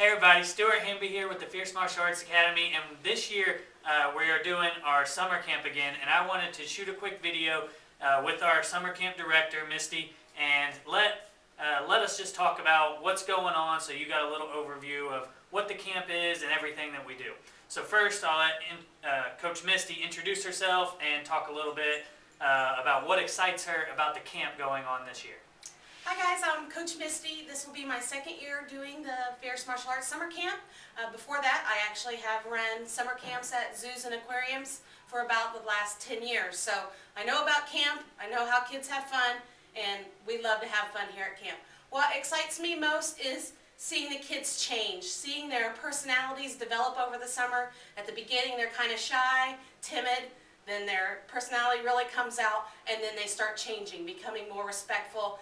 Hey everybody, Stuart Hamby here with the Fierce Martial Arts Academy, and this year we are doing our summer camp again, and I wanted to shoot a quick video with our summer camp director, Misty, and let us just talk about what's going on so you got a little overview of what the camp is and everything that we do. So first I'll let Coach Misty introduce herself and talk a little bit about what excites her about the camp going on this year. Hi guys, I'm Coach Misty. This will be my second year doing the Fierce Martial Arts Summer Camp. Before that, I actually have run summer camps at zoos and aquariums for about the last 10 years. So I know about camp, I know how kids have fun, and we love to have fun here at camp. What excites me most is seeing the kids change, seeing their personalities develop over the summer. At the beginning, they're kind of shy, timid, then their personality really comes out, and then they start changing, becoming more respectful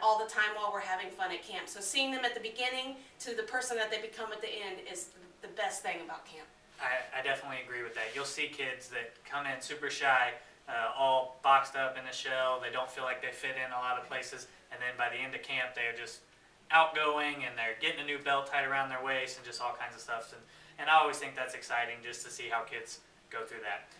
all the time while we're having fun at camp. So seeing them at the beginning to the person that they become at the end is the best thing about camp. I definitely agree with that. You'll see kids that come in super shy, all boxed up in a shell. They don't feel like they fit in a lot of places, and then by the end of camp they're just outgoing and they're getting a new belt tied around their waist and just all kinds of stuff. And I always think that's exciting just to see how kids go through that.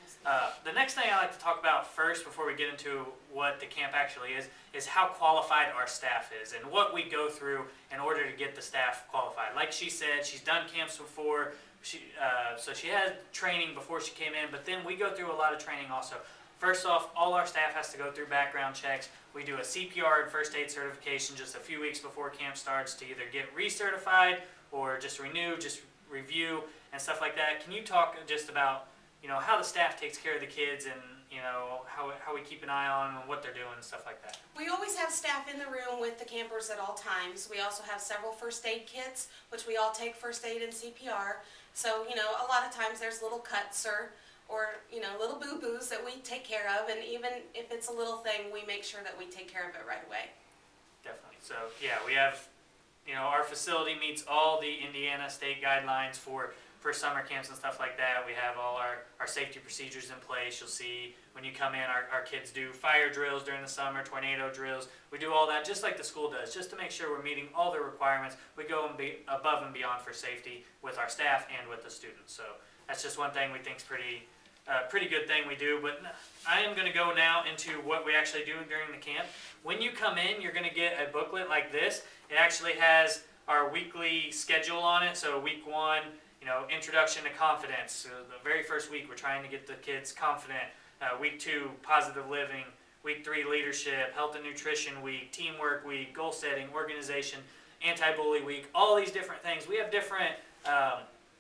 The next thing I like to talk about first before we get into what the camp actually is how qualified our staff is and what we go through in order to get the staff qualified. Like she said, she's done camps before, so she had training before she came in, but then we go through a lot of training also. First off, all our staff has to go through background checks. We do a CPR and first aid certification just a few weeks before camp starts to either get recertified or just renew, just review and stuff like that. Can you talk just about how the staff takes care of the kids and how we keep an eye on what they're doing and stuff like that? We always have staff in the room with the campers at all times. We also have several first aid kits, which we all take first aid and CPR. So, a lot of times there's little cuts or little boo-boos that we take care of, and even if it's a little thing, we make sure that we take care of it right away. Definitely. So, yeah, we have, our facility meets all the Indiana state guidelines for summer camps and stuff like that. We have all our safety procedures in place. You'll see when you come in, our kids do fire drills during the summer, tornado drills. We do all that just like the school does, just to make sure we're meeting all the requirements. We go above and beyond for safety with our staff and with the students. So that's just one thing we think is pretty good thing we do. But I am going to go now into what we actually do during the camp. When you come in, you're going to get a booklet like this. It actually has our weekly schedule on it. So week 1, introduction to confidence. So the very first week, we're trying to get the kids confident. Week 2, positive living. Week 3, leadership, health and nutrition week, teamwork week, goal setting, organization, anti-bully week, all these different things. We have different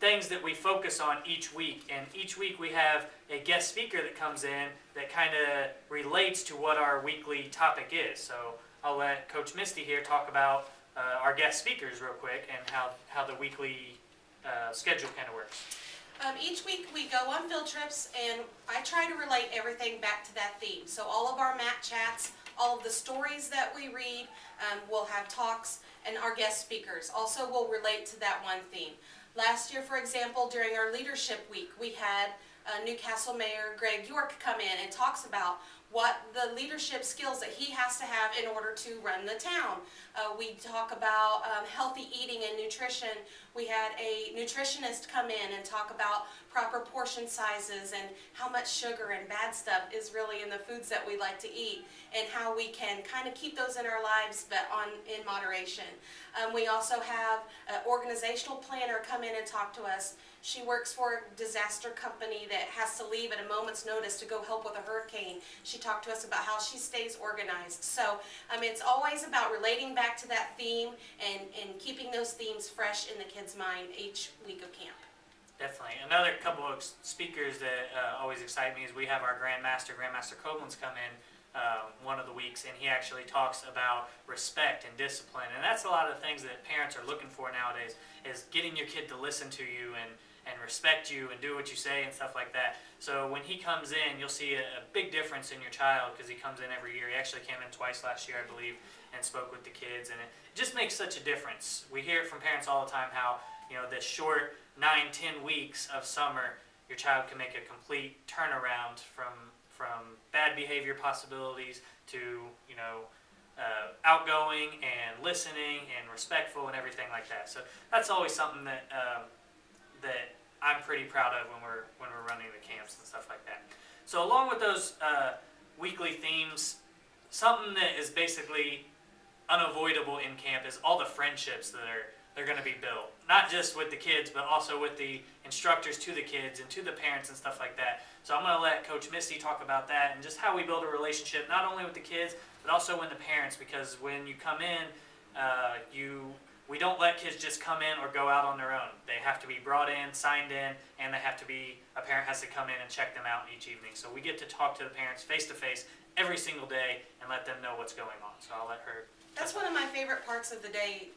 things that we focus on each week, and each week we have a guest speaker that comes in that kind of relates to what our weekly topic is. So I'll let Coach Misty here talk about our guest speakers real quick and how the weekly schedule kind of works. Each week we go on field trips, and I try to relate everything back to that theme. So all of our mat chats, all of the stories that we read, we'll have talks, and our guest speakers also will relate to that one theme. Last year, for example, during our leadership week, we had Newcastle Mayor Greg York come in and talks about what the leadership skills that he has to have in order to run the town. We talk about healthy eating and nutrition. We had a nutritionist come in and talk about proper portion sizes and how much sugar and bad stuff is really in the foods that we like to eat, and how we can kind of keep those in our lives but in moderation. We also have an organizational planner come in and talk to us. She works for a disaster company that has to leave at a moment's notice to go help with a hurricane. She talked to us about how she stays organized. So it's always about relating back to that theme and keeping those themes fresh in the kids' mind each week of camp. Definitely. Another couple of speakers that always excite me is we have our Grandmaster Koblenz, come in one of the weeks, and he actually talks about respect and discipline. And that's a lot of the things that parents are looking for nowadays, is getting your kid to listen to you and respect you and do what you say and stuff like that. So when he comes in, you'll see a big difference in your child, because he comes in every year. He actually came in twice last year, I believe, and spoke with the kids, and it just makes such a difference. We hear it from parents all the time how this short 9-10 weeks of summer, your child can make a complete turnaround from bad behavior possibilities to outgoing and listening and respectful and everything like that. So that's always something that that I'm pretty proud of when we're running the camps and stuff like that. So along with those weekly themes, something that is basically unavoidable in camp is all the friendships that they're going to be built. Not just with the kids, but also with the instructors to the kids and to the parents and stuff like that. So I'm going to let Coach Misty talk about that and just how we build a relationship, not only with the kids, but also with the parents. Because when you come in, we don't let kids just come in or go out on their own. They have to be brought in, signed in, and a parent has to come in and check them out each evening. So we get to talk to the parents face to face every single day and let them know what's going on. So I'll let her. That's one of my favorite parts of the day.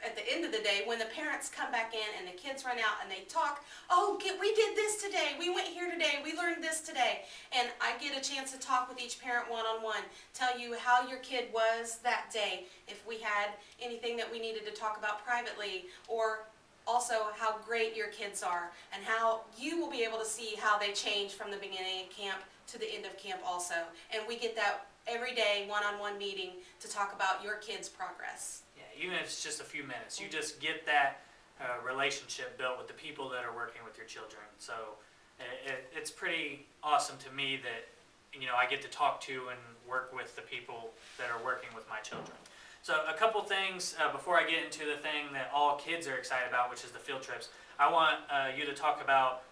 At the end of the day, when the parents come back in and the kids run out and they talk, oh, we did this today, we went here today, we learned this today. And I get a chance to talk with each parent one-on-one, tell you how your kid was that day, if we had anything that we needed to talk about privately, or also how great your kids are, and how you will be able to see how they change from the beginning of camp to the end of camp also. And we get that every day, one-on-one meeting to talk about your kids' progress. Even if it's just a few minutes, you just get that relationship built with the people that are working with your children. So it's pretty awesome to me that I get to talk to and work with the people that are working with my children. So a couple things before I get into the thing that all kids are excited about, which is the field trips. I want you to talk about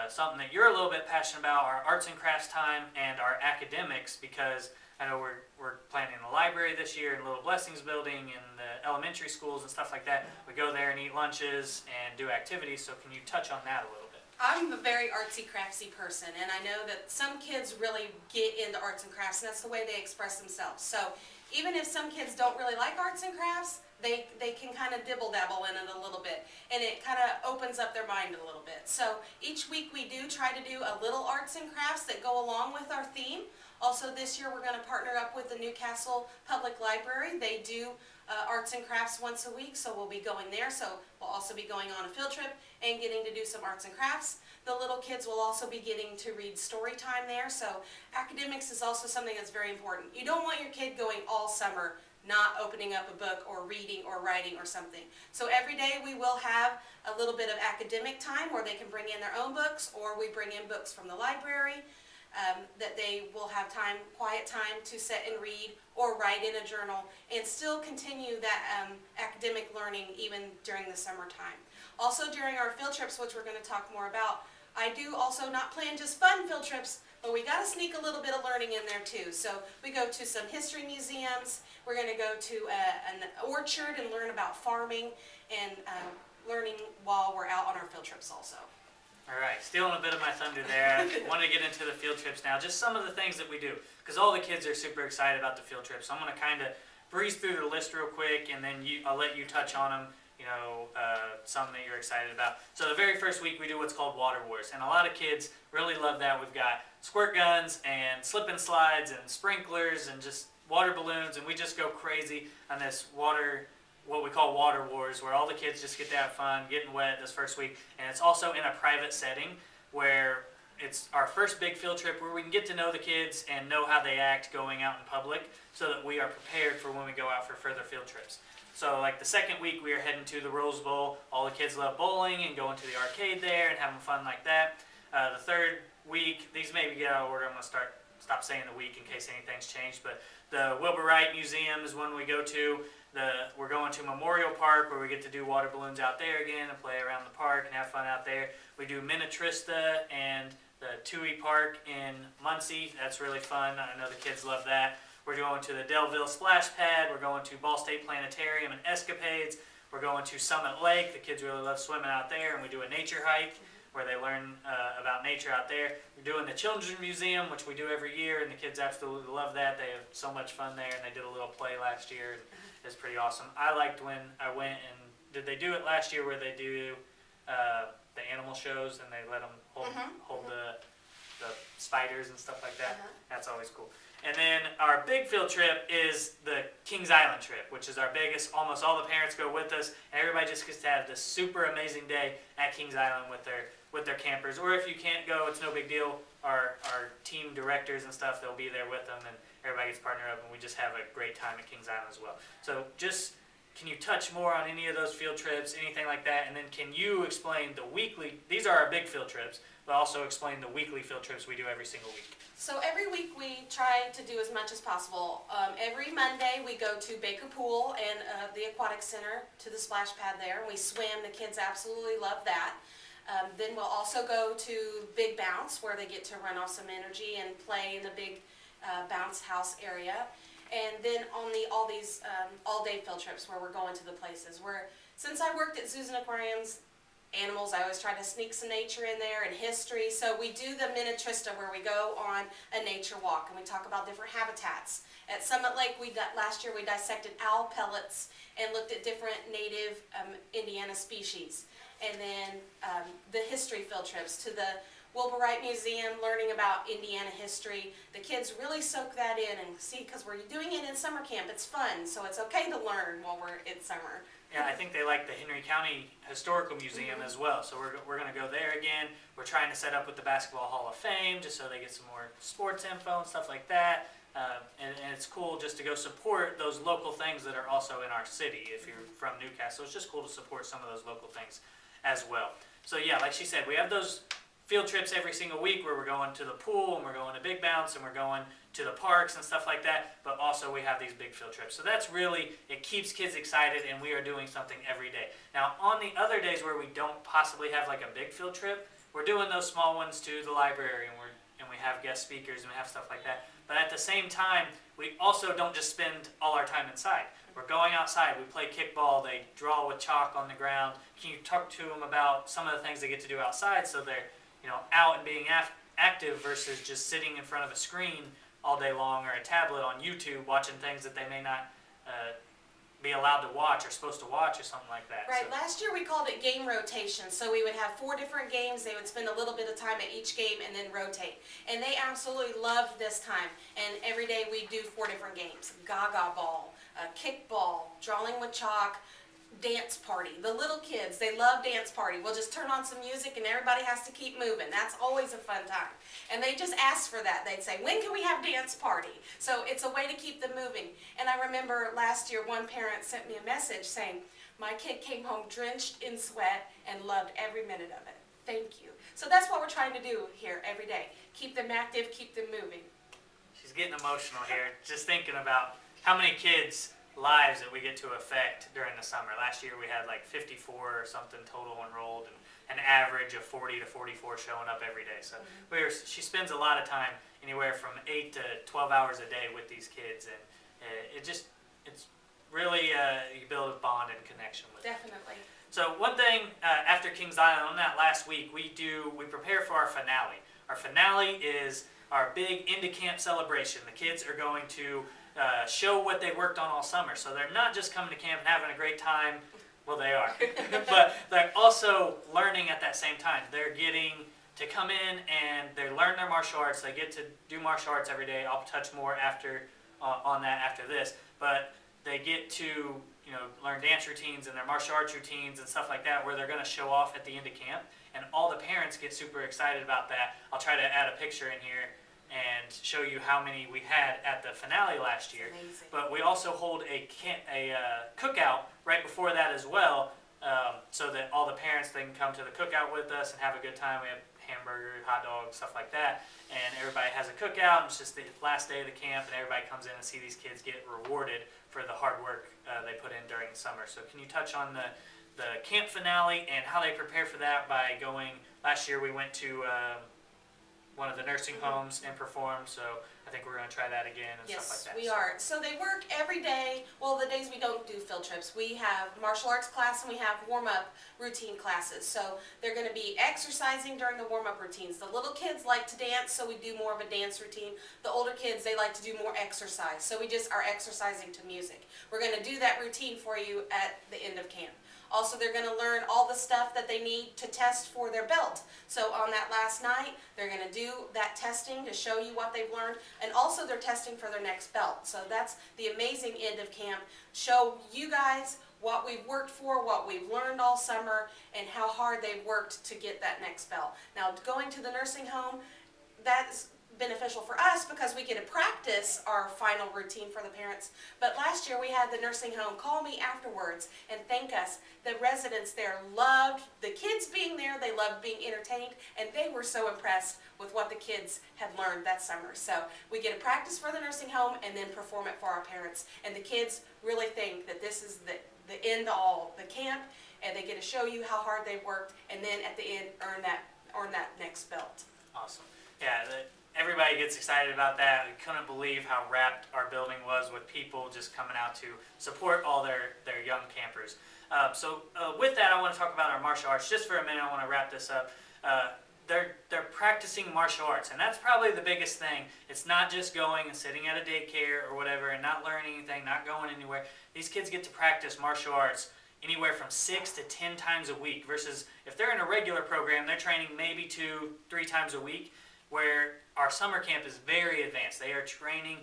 something that you're a little bit passionate about, our arts and crafts time and our academics, because I know we're planning the library this year and Little Blessings building and the elementary schools and stuff like that. We go there and eat lunches and do activities, so can you touch on that a little bit? I'm a very artsy craftsy person, and I know that some kids really get into arts and crafts, and that's the way they express themselves. So even if some kids don't really like arts and crafts, they can kind of dibble-dabble in it a little bit, and it kind of opens up their mind a little bit. So each week we do try to do a little arts and crafts that go along with our theme. Also this year we're going to partner up with the Newcastle Public Library. They do arts and crafts once a week, so we'll be going there. So we'll also be going on a field trip and getting to do some arts and crafts. The little kids will also be getting to read story time there. So academics is also something that's very important. You don't want your kid going all summer not opening up a book or reading or writing or something. So every day we will have a little bit of academic time where they can bring in their own books, or we bring in books from the library. That they will have quiet time to sit and read or write in a journal and still continue that academic learning even during the summertime. Also during our field trips, which we're going to talk more about, I do also not plan just fun field trips, but we got to sneak a little bit of learning in there too. So we go to some history museums, we're going to go to an orchard and learn about farming and learning while we're out on our field trips also. All right, stealing a bit of my thunder there. I want to get into the field trips now. Just some of the things that we do, because all the kids are super excited about the field trips. So I'm going to kind of breeze through the list real quick, and then I'll let you touch on them, some that you're excited about. So the very first week we do what's called Water Wars, and a lot of kids really love that. We've got squirt guns and slip and slides and sprinklers and just water balloons, and we just go crazy on this what we call Water Wars, where all the kids just get to have fun, getting wet this first week. And it's also in a private setting where it's our first big field trip where we can get to know the kids and know how they act going out in public so that we are prepared for when we go out for further field trips. So like the second week we are heading to the Rose Bowl. All the kids love bowling and going to the arcade there and having fun like that. The third week, these maybe get out of order. I'm going to stop saying the week in case anything's changed, but the Wilbur Wright Museum is one we go to. We're going to Memorial Park where we get to do water balloons out there again and play around the park and have fun out there. We do Minnetrista and the Toohey Park in Muncie. That's really fun. I know the kids love that. We're going to the Delville Splash Pad. We're going to Ball State Planetarium and Escapades. We're going to Summit Lake. The kids really love swimming out there, and we do a nature hike where they learn about nature out there. We're doing the Children's Museum, which we do every year, and the kids absolutely love that. They have so much fun there, and they did a little play last year. It's pretty awesome. I liked when I went and did they do it last year where they do the animal shows and they let them hold the the spiders and stuff like that. Uh-huh. That's always cool. And then our big field trip is the Kings Island trip, which is our biggest. Almost all the parents go with us, and everybody just gets to have this super amazing day at Kings Island with their campers. Or if you can't go, it's no big deal. Our team directors and stuff, they'll be there with them, and everybody gets partnered up, and we just have a great time at Kings Island as well. So just, can you touch more on any of those field trips, anything like that? And then can you explain the weekly, these are our big field trips, but also explain the weekly field trips we do every single week. So every week we try to do as much as possible. Every Monday we go to Baker Pool and the Aquatic Center, to the splash pad there, and we swim. The kids absolutely love that. Then we'll also go to Big Bounce, where they get to run off some energy and play in the big bounce house area. And then on all these all-day field trips where we're going to the places where, since I worked at zoos and aquariums, animals, I always try to sneak some nature in there and history. So we do the Minnetrista, where we go on a nature walk and we talk about different habitats. At Summit Lake, last year we dissected owl pellets and looked at different native Indiana species. And then the history field trips to the Wilbur Wright Museum, learning about Indiana history. The kids really soak that in and see, because we're doing it in summer camp. It's fun, so it's okay to learn while we're in summer. Yeah, I think they like the Henry County Historical Museum as well, so we're going to go there again. We're trying to set up with the Basketball Hall of Fame, just so they get some more sports info and stuff like that. And it's cool just to go support those local things that are also in our city. If you're from Newcastle, it's just cool to support some of those local things as well. So yeah, like she said, we have those field trips every single week where we're going to the pool and we're going to Big Bounce and we're going to the parks and stuff like that, but also we have these big field trips. So that's really, it keeps kids excited, and we are doing something every day. Now on the other days where we don't possibly have like a big field trip, we're doing those small ones to the library, and we have guest speakers and we have stuff like that. But at the same time, we also don't just spend all our time inside. We're going outside, we play kickball, they draw with chalk on the ground. Can you talk to them about some of the things they get to do outside, so they're out and being active versus just sitting in front of a screen all day long, or a tablet on YouTube watching things that they may not be allowed to watch or supposed to watch or something like that. Right, So, last year we called it game rotation. So we would have 4 different games. They would spend a little bit of time at each game and then rotate. And they absolutely loved this time. And every day we do 4 different games. Gaga ball, kickball, drawing with chalk, dance party. The little kids, they love dance party. We'll just turn on some music and everybody has to keep moving. That's always a fun time. And they just ask for that. They'd say, when can we have dance party? So it's a way to keep them moving. And I remember last year one parent sent me a message saying, my kid came home drenched in sweat and loved every minute of it. Thank you. So that's what we're trying to do here every day. Keep them active, keep them moving. she's getting emotional here, just thinking about how many kids' lives that we get to affect during the summer. Last year we had like 54 or something total enrolled, and an average of 40 to 44 showing up every day. So she spends a lot of time, anywhere from 8 to 12 hours a day with these kids, and it's really, you build a bond and connection with them. Definitely. So one thing after Kings Island, on that last week, we prepare for our finale. Our finale is our big end of camp celebration. The kids are going to show what they worked on all summer. So they're not just coming to camp and having a great time. Well, they are. But they're also learning at that same time. They're getting to come in and they learn their martial arts. They get to do martial arts every day. I'll touch more on that after this. But they get to learn dance routines and their martial arts routines and stuff like that, where they're going to show off at the end of camp. And all the parents get super excited about that. I'll try to add a picture in here and show you how many we had at the finale last year. Amazing. But we also hold a cookout right before that as well, so that all the parents, they can come to the cookout with us and have a good time. We have hamburgers, hot dogs, stuff like that, and everybody has a cookout. It's just the last day of the camp, and everybody comes in and see these kids get rewarded for the hard work they put in during the summer. So can you touch on the camp finale and how they prepare for that by going? Last year we went to one of the nursing homes and performed, so I think we're going to try that again and stuff like that. Yes, we are. So they work every day. Well, the days we don't do field trips, we have martial arts class and we have warm-up routine classes. So they're going to be exercising during the warm-up routines. The little kids like to dance, so we do more of a dance routine. The older kids, they like to do more exercise, so we just are exercising to music. We're going to do that routine for you at the end of camp. Also, they're going to learn all the stuff that they need to test for their belt. So on that last night, they're going to do that testing to show you what they've learned, and also they're testing for their next belt. So that's the amazing end of camp. Show you guys what we've worked for, what we've learned all summer, and how hard they've worked to get that next belt. Now, going to the nursing home, that's beneficial for us because we get to practice our final routine for the parents. But last year we had the nursing home call me afterwards and thank us. The residents there loved the kids being there, they loved being entertained, and they were so impressed with what the kids had learned that summer. So we get to practice for the nursing home and then perform it for our parents. And the kids really think that this is the end all, the camp, and they get to show you how hard they worked, and then at the end earn that next belt. Awesome. Yeah, everybody gets excited about that. We couldn't believe how wrapped our building was with people just coming out to support all their young campers. So with that, I want to talk about our martial arts. Just for a minute, I want to wrap this up. They're practicing martial arts, and that's probably the biggest thing. It's not just going and sitting at a daycare or whatever and not learning anything, not going anywhere. These kids get to practice martial arts anywhere from 6 to 10 times a week, versus if they're in a regular program, they're training maybe 2-3 times a week, where our summer camp is very advanced. They are training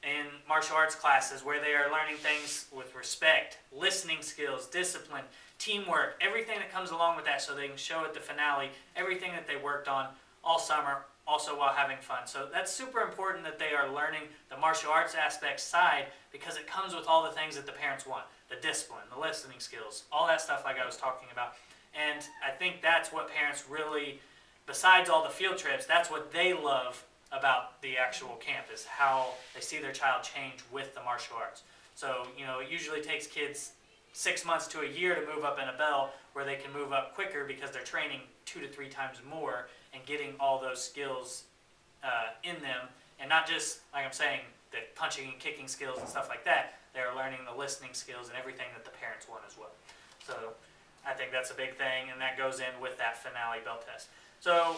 in martial arts classes where they are learning things with respect, listening skills, discipline, teamwork, everything that comes along with that, so they can show at the finale everything that they worked on all summer, also while having fun. So that's super important that they are learning the martial arts aspect side, because it comes with all the things that the parents want, the discipline, the listening skills, all that stuff like I was talking about. And I think that's what parents really, besides all the field trips, that's what they love about the actual camp, is how they see their child change with the martial arts. So, it usually takes kids 6 months to a year to move up in a belt, where they can move up quicker because they're training 2 to 3 times more and getting all those skills in them. And not just, like I'm saying, the punching and kicking skills and stuff like that. They're learning the listening skills and everything that the parents want as well. So I think that's a big thing, and that goes in with that finale belt test. So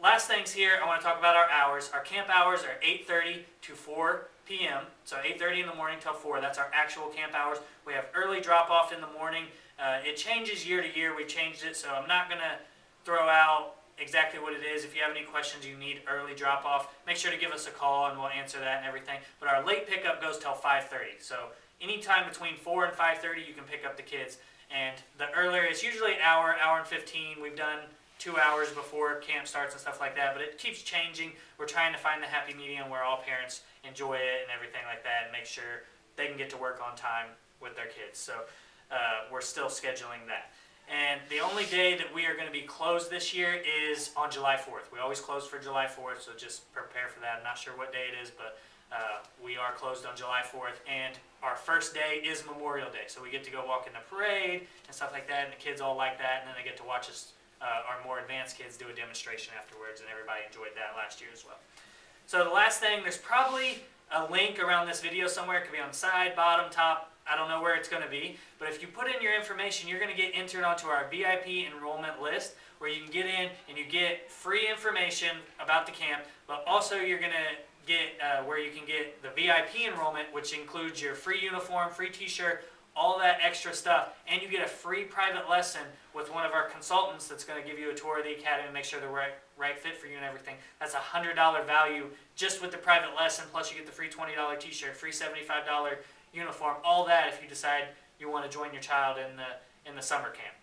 last things here, I want to talk about our hours. Our camp hours are 8:30 to 4 p.m. So 8:30 in the morning till 4. That's our actual camp hours. We have early drop-off in the morning. It changes year to year. We changed it, so I'm not going to throw out exactly what it is. If you have any questions, you need early drop-off, make sure to give us a call, and we'll answer that and everything. But our late pickup goes till 5:30. So anytime between 4 and 5:30, you can pick up the kids. And the earlier, it's usually an hour, hour and 15. We've done 2 hours before camp starts and stuff like that, but it keeps changing. We're trying to find the happy medium where all parents enjoy it and everything like that, and make sure they can get to work on time with their kids. So we're still scheduling that. And the only day that we are going to be closed this year is on July 4th. We always close for July 4th, so just prepare for that. I'm not sure what day it is, but we are closed on July 4th. And our first day is Memorial Day, so we get to go walk in the parade and stuff like that, and the kids all like that, and then they get to watch us, our more advanced kids, do a demonstration afterwards, and everybody enjoyed that last year as well. So the last thing, there's probably a link around this video somewhere. It could be on the side, bottom, top. I don't know where it's going to be, but if you put in your information, you're going to get entered onto our VIP enrollment list, where you can get in and you get free information about the camp, but also you're going to get where you can get the VIP enrollment, which includes your free uniform, free t-shirt, all that extra stuff, and you get a free private lesson with one of our consultants that's going to give you a tour of the academy and make sure they're right fit for you and everything. That's a $100 value just with the private lesson, plus you get the free $20 t-shirt, free $75 uniform, all that if you decide you want to join your child in the summer camp.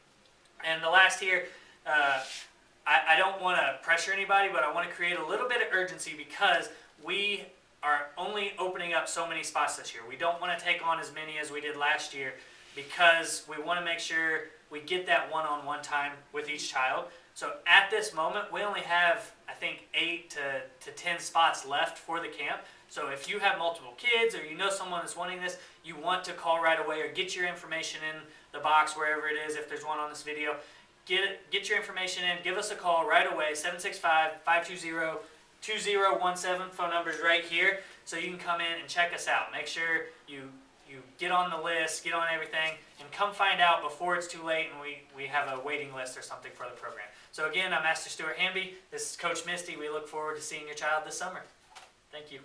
And the last here, I don't want to pressure anybody, but I want to create a little bit of urgency, because we are only opening up so many spots this year. We don't want to take on as many as we did last year, because we want to make sure we get that one-on-one time with each child. So at this moment, we only have, I think, 8 to 10 spots left for the camp. So if you have multiple kids, or you know someone that's wanting this, you want to call right away, or get your information in the box wherever it is, if there's one on this video. Get your information in, give us a call right away, 765-520-2017, phone number's right here, so you can come in and check us out. Make sure you get on the list, get on everything, and come find out before it's too late and we have a waiting list or something for the program. So again, I'm Master Stuart Hamby. This is Coach Misty. We look forward to seeing your child this summer. Thank you.